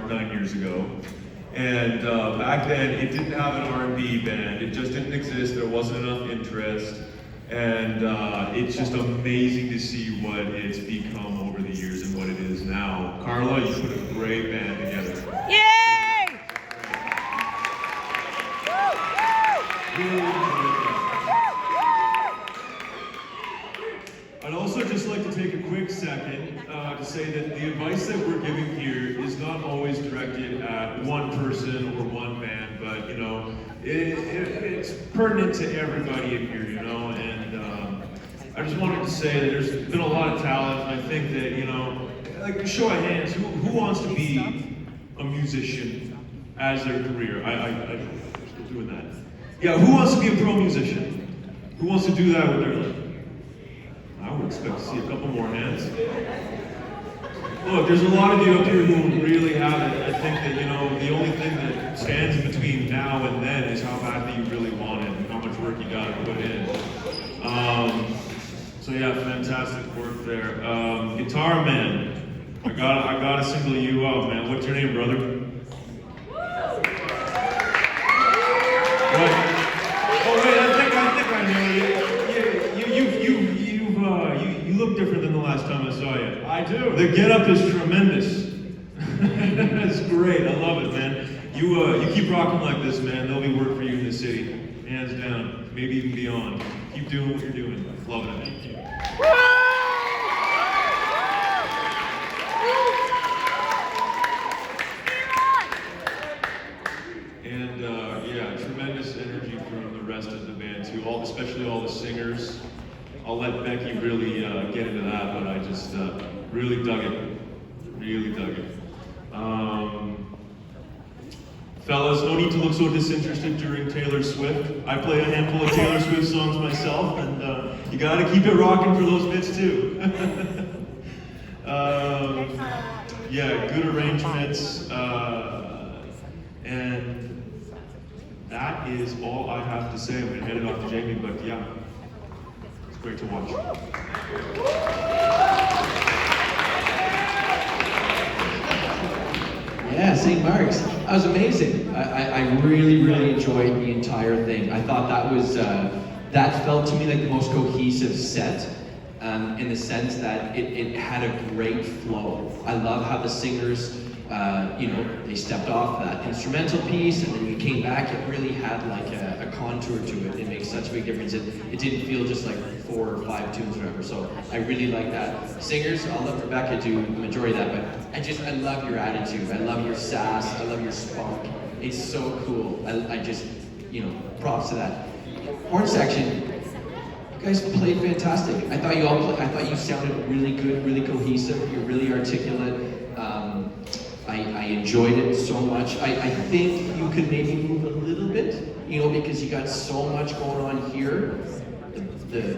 St.Mark 9 years ago. And back then, it didn't have an R&B band. It just didn't exist. There wasn't enough interest. And it's just amazing to see what it's become over the years and what it is now. Carla, you put a great band together. Yay! I'd also just like to take a quick second to say that the advice that we're giving here is not always directed at one person or one band, but you know, it's pertinent to everybody in here, you know, and I just wanted to say that there's been a lot of talent, and I think that, you know, like show of hands, who wants to be a musician as their career? I'm still doing that. Yeah, who wants to be a pro musician? Who wants to do that with their life? I would expect to see a couple more hands. Look, there's a lot of you up here who really have it. I think that, you know, the only thing that stands in between now and then is how badly you really want it and how much work you gotta put in. So yeah, fantastic work there. Guitar man, I gotta single you out, man. What's your name, brother? What? Oh wait, I think I know you. You look different than the last time I saw you. I do. The getup is tremendous. It's great. I love it, man. You keep rocking like this, man. There'll be work for you in the city, hands down. Maybe even beyond. Keep doing what you're doing. Loving it. Thank you. And yeah, tremendous energy from the rest of the band too. Especially all the singers. I'll let Becky really get into that, but I just really dug it. Really dug it. Fellas, no need to look so disinterested during Taylor Swift. I play a handful of Taylor Swift songs myself, and you gotta keep it rocking for those bits too. Yeah, good arrangements, and that is all I have to say. I'm gonna hand it off to Jamie, but yeah. Great to watch. Yeah, St.Mark's. That was amazing. I really, really enjoyed the entire thing. I thought that was, that felt to me like the most cohesive set in the sense that it had a great flow. I love how the singers, you know, they stepped off that instrumental piece and then we came back. It really had like a contour to it. It makes such a big difference. It didn't feel just like 4 or 5 tunes or whatever. So I really like that. Singers, I'll let Rebecca do the majority of that, but I love your attitude. I love your sass. I love your spunk. It's so cool. I just, you know, props to that. Horn section, you guys played fantastic. I thought you sounded really good, really cohesive. You're really articulate. I enjoyed it so much. I think you could maybe move a little bit, you know, because you got so much going on here. The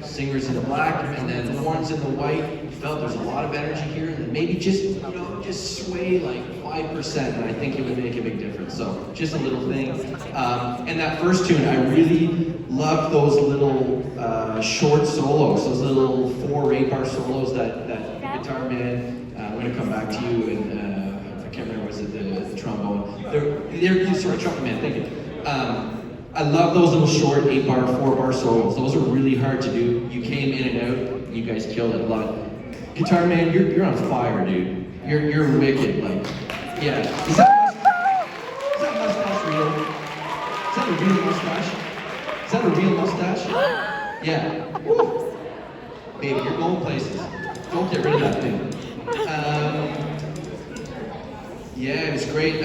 singers in the black and then the horns in the white. You felt there's a lot of energy here, and then maybe just, you know, just sway like 5%, and I think it would make a big difference. So just a little thing. And that first tune, I really loved those little short solos, those little 4 or 8 bar solos that guitar man. I'm going to come back to you, and I can't remember, was it the trombone? Sorry, trumpet man, thank you. I love those little short 8 bar, 4 bar solos. Those are really hard to do. You came in and out, and you guys killed it a lot. Guitar man, you're on fire, dude. You're wicked, like, yeah. Is that mustache real? Is that a real mustache? Is that a real mustache? Yeah. Woo. Baby, you're going places. Don't get rid of that thing. Yeah, it was great.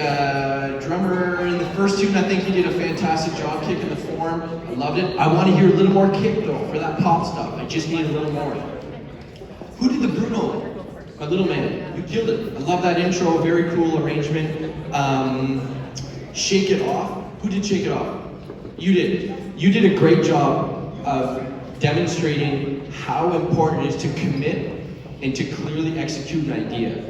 Drummer in the first tune, I think he did a fantastic job kicking the form. I loved it. I want to hear a little more kick though for that pop stuff. I just need a little more. Who did the Bruno? My little man. You killed it. I love that intro. Very cool arrangement. Shake It Off. Who did Shake It Off? You did. You did a great job of demonstrating how important it is to commit and to clearly execute an idea.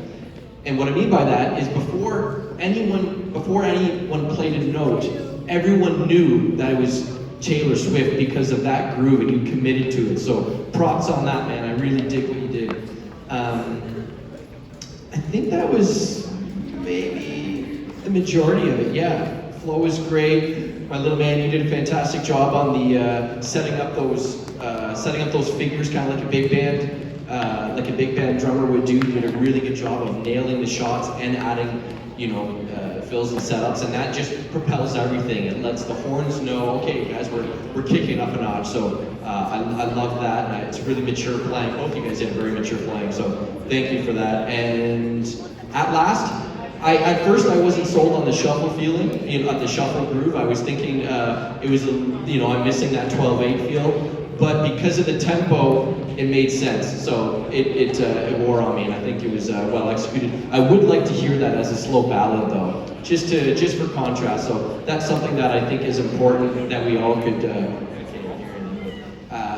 And what I mean by that is before anyone played a note, everyone knew that it was Taylor Swift because of that groove and you committed to it. So props on that, man. I really dig what you did. I think that was The majority of it, yeah. Flow was great. My little man, you did a fantastic job on the setting up those figures, kind of like a big band drummer would do. You did a really good job of nailing the shots and adding, fills and setups, and that just propels everything. It lets the horns know, okay, guys, we're kicking up a notch. So I love that. And it's really mature playing. Both you guys did very mature playing. So thank you for that. And at last, at first I wasn't sold on the shuffle feeling, the shuffle groove. I was thinking it was, I'm missing that 12/8 feel. But because of the tempo, it made sense. So it wore on me, and I think it was well executed. I would like to hear that as a slow ballad, though, just for contrast. So that's something that I think is important that we all could.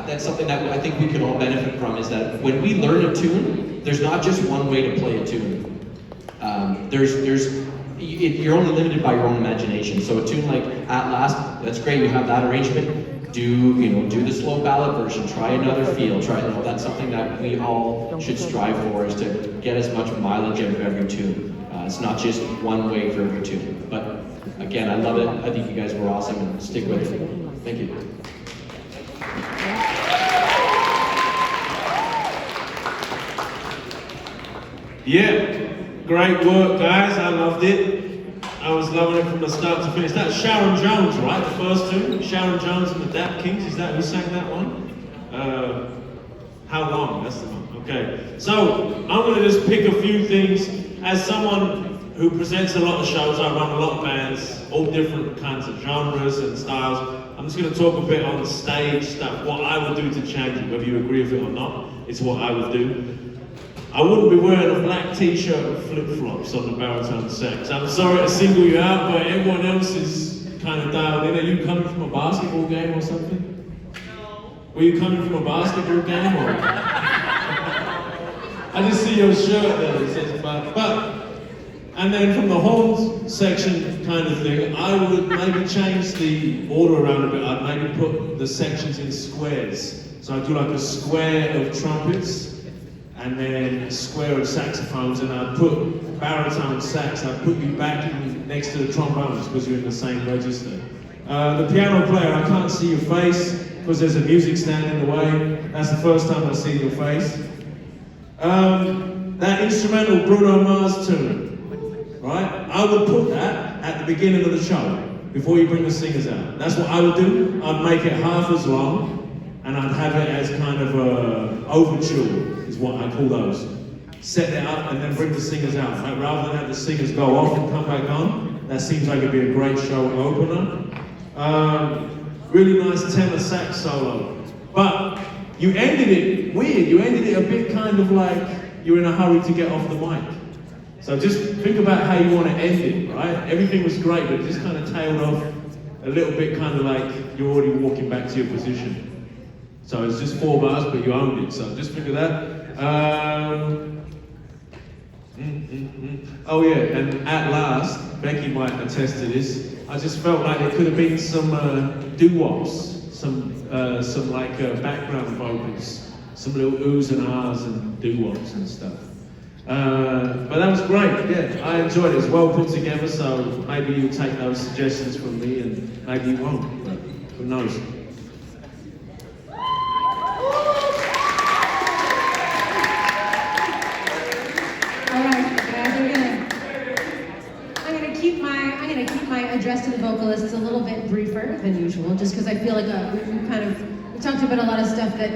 That's something that I think we could all benefit from. Is that when we learn a tune, there's not just one way to play a tune. You're only limited by your own imagination. So a tune like At Last, that's great. You have that arrangement. Do the slow ballad version. Try another feel. That's something that we all should strive for, is to get as much mileage out of every tune. It's not just one way for every tune. But again, I love it. I think you guys were awesome, and stick with it. Thank you. Yeah, great work, guys. I loved it. I was loving it from the start to finish. That's Sharon Jones, right? The first two. Sharon Jones and the Dap Kings. Is that who sang that one? How Long? That's the one. Okay. So I'm going to just pick a few things. As someone who presents a lot of shows, I run a lot of bands, all different kinds of genres and styles. I'm just going to talk a bit on stage stuff, what I would do to change it, whether you agree with it or not. It's what I would do. I wouldn't be wearing a black t-shirt and flip-flops on the baritone sax. I'm sorry to single you out, but everyone else is kind of dialed in. Are you coming from a basketball game or something? No. Were you coming from a basketball game or? I just see your shirt there that says but. And then from the horns section kind of thing, I would maybe change the order around a bit. I'd maybe put the sections in squares. So I'd do like a square of trumpets, and then a square of saxophones, and I'd put baritone sax, I'd put you back in next to the trombones because you're in the same register. The piano player, I can't see your face because there's a music stand in the way. That's the first time I've seen your face. That instrumental Bruno Mars tune, right? I would put that at the beginning of the show before you bring the singers out. That's what I would do. I'd make it half as long, and I'd have it as kind of a overture, is what I call those. Set it up and then bring the singers out. Right? Rather than have the singers go off and come back on, that seems like it'd be a great show opener. Really nice tenor sax solo. But you ended it weird. You ended it a bit kind of like you're in a hurry to get off the mic. So just think about how you want to end it, right? Everything was great, but it just kind of tailed off a little bit, kind of like you're already walking back to your position. So it's just 4 bars, but you owned it. So just think of that. Oh yeah, and At Last, Becky might attest to this. I just felt like there could have been some doo-wops, some background vocals, some little oohs and ahs and doo-wops and stuff. But that was great. Yeah, I enjoyed it. It was well put together. So maybe you'll take those suggestions from me, and maybe you won't. But who knows? Address to the vocalists a little bit briefer than usual, just because I feel like we talked about a lot of stuff that,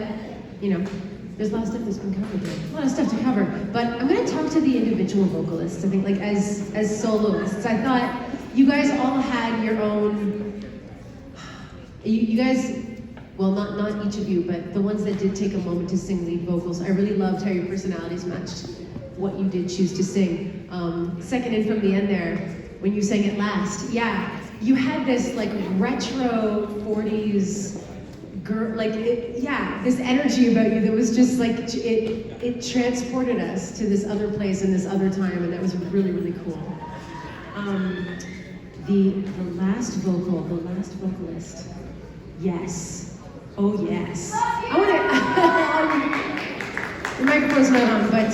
there's a lot of stuff that's been covered there, a lot of stuff to cover. But I'm going to talk to the individual vocalists. I think, like as soloists, I thought you guys all had your own. You guys, well, not each of you, but the ones that did take a moment to sing lead vocals. I really loved how your personalities matched what you did choose to sing. Second in from the end there. When you sang At Last, yeah, you had this like retro 40s girl, this energy about you that was just like, it transported us to this other place and this other time, and that was really, really cool. The last vocalist, yes, oh yes. I want to, the microphone's not on, but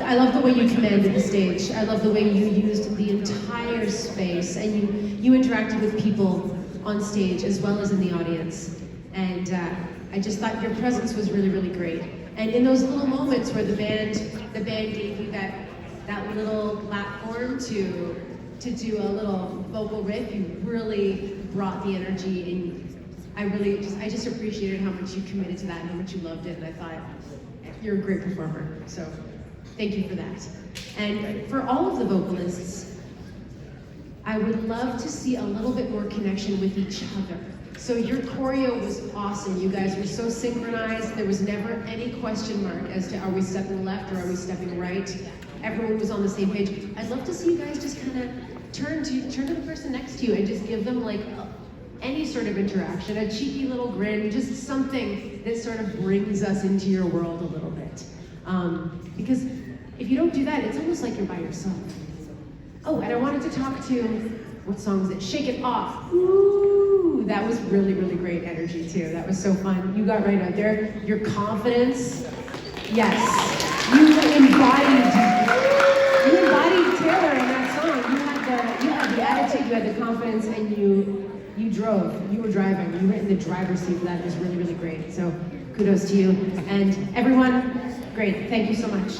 I love the way you commanded the stage. I love the way you used the entire space, and you interacted with people on stage as well as in the audience. And I just thought your presence was really, really great. And in those little moments where the band gave you that little platform to do a little vocal riff, you really brought the energy, and I just appreciated how much you committed to that and how much you loved it, and I thought, you're a great performer, so thank you for that. And for all of the vocalists, I would love to see a little bit more connection with each other. So your choreo was awesome. You guys were so synchronized. There was never any question mark as to are we stepping left or are we stepping right. Everyone was on the same page. I'd love to see you guys just kind of turn to the person next to you and just give them like any sort of interaction, a cheeky little grin, just something that sort of brings us into your world a little bit. Because if you don't do that, it's almost like you're by yourself. Oh, and I wanted to talk to, what song was it? Shake It Off. Ooh, that was really, really great energy too. That was so fun. You got right out there. Your confidence, yes. You embodied Taylor in that song. You had the attitude, you had the confidence, and you drove. You were driving. You were in the driver's seat. That was really, really great. So kudos to you. And everyone, great. Thank you so much.